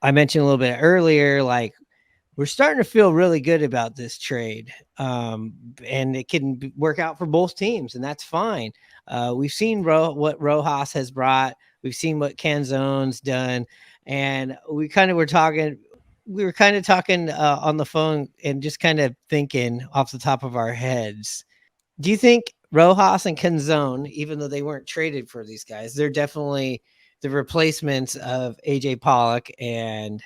I mentioned a little bit earlier, like we're starting to feel really good about this trade, and it can work out for both teams, and that's fine. We've seen what Rojas has brought. We've seen what Canzone's done, and We were kind of talking on the phone and just kind of thinking off the top of our heads. Do you think Rojas and Canzone, even though they weren't traded for these guys, they're definitely the replacements of AJ Pollock and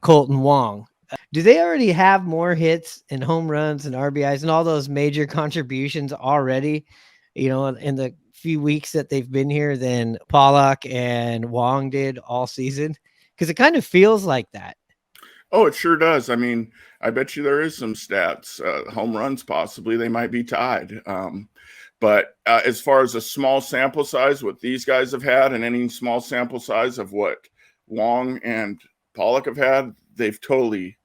Colton Wong? Do they already have more hits and home runs and RBIs and all those major contributions already, in the few weeks that they've been here than Pollock and Wong did all season? Because it kind of feels like that. Oh, it sure does. I mean, I bet you there is some stats, home runs possibly. They might be tied. But as far as a small sample size, what these guys have had, and any small sample size of what Wong and Pollock have had, they've totally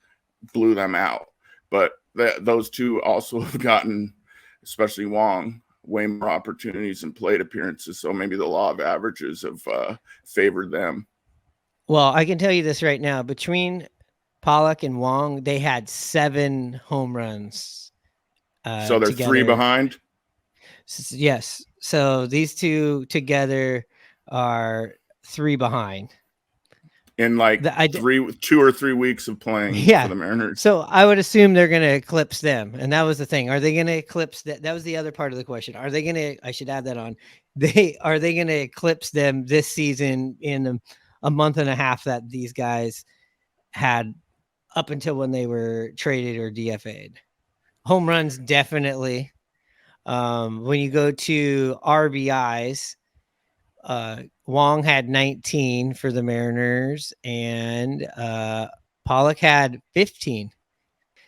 blew them out. But those two also have gotten, especially Wong, way more opportunities and plate appearances. So maybe the law of averages have favored them. Well, I can tell you this right now. Between Pollock and Wong, they had 7 home runs So they're three together. behind. Yes. So these two together are 3 behind. In like The, I, d- 2 or 3 weeks of playing for yeah. the Mariners. So I would assume they're going to eclipse them. And that was the thing. Are they going to eclipse that? That was the other part of the question. Are they going to, I should add that on. Are they going to eclipse them this season in a month and a half that these guys had up until when they were traded or DFA'd? Home runs, definitely. When you go to RBIs, Wong had 19 for the Mariners, and Pollock had 15.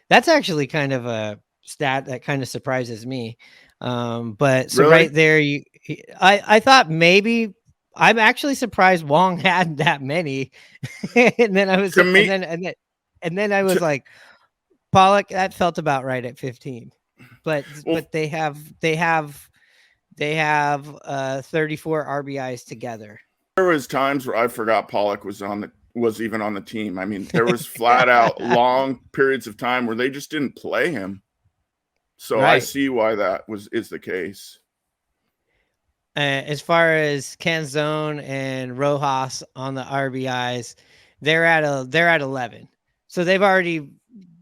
That's actually kind of a stat that kind of surprises me. But so Really? right there, I thought maybe I'm actually surprised Wong had that many, and then I was, To me, and then I was to, like, Pollock, that felt about right at 15. But well, they have 34 RBIs together. there was times where I forgot Pollock was even on the team. I mean, there was flat out long periods of time where they just didn't play him. So I Right. see why that is the case. As far as Canzone and Rojas on the RBIs, they're at 11. So they've already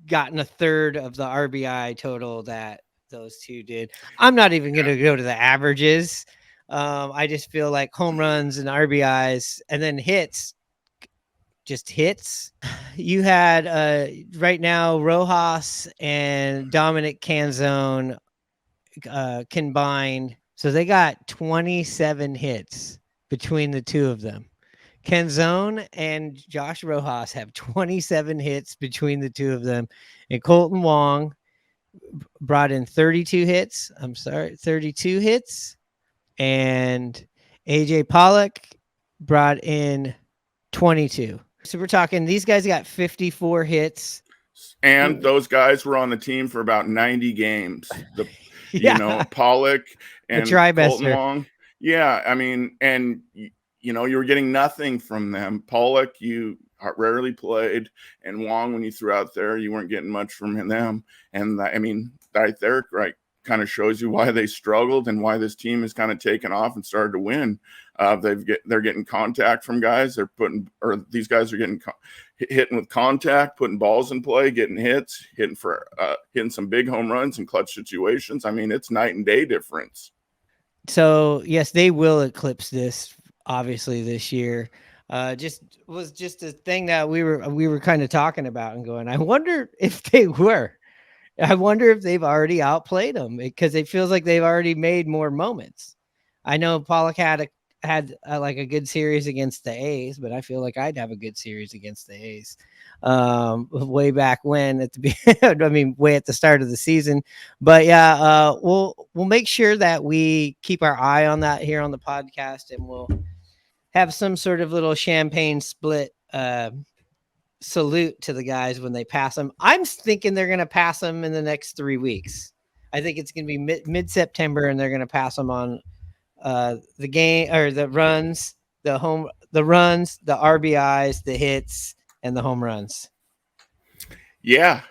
gotten a third of the RBI total that those two did. I'm not even going Yeah. to go to the averages. I just feel like home runs and RBIs and then hits, just hits. You had right now Rojas and Dominic Canzone combined. So they got 27 hits between the two of them. Canzone and Josh Rojas have 27 hits between the two of them. And Colton Wong brought in 32 hits. 32 hits. And AJ Pollock brought in 22. So we're talking these guys got 54 hits. And those guys were on the team for about 90 games. Yeah, Pollock the and Colton trimester. Wong. Yeah, I mean, and you were getting nothing from them. Pollock, you rarely played, and Wong, when you threw out there, you weren't getting much from them. And I mean, right there, right, kind of shows you why they struggled and why this team has kind of taken off and started to win. They're getting contact from guys. These guys are getting hitting with contact, putting balls in play, getting hits, hitting some big home runs in clutch situations. I mean, it's night and day difference. So yes, they will eclipse this obviously this year. Just a thing that we were kind of talking about and going. I wonder if they were. I wonder if they've already outplayed them because it feels like they've already made more moments. I know Pollock had like a good series against the A's, but I feel like I'd have a good series against the A's. Way back when I mean, way at the start of the season. But yeah, we'll make sure that we keep our eye on that here on the podcast, and we'll have some sort of little champagne split salute to the guys when they pass them. I'm thinking they're going to pass them in the next 3 weeks. I think it's going to be mid September, and they're going to pass them on the game or the runs, the RBIs, the hits, and the home runs. Yeah,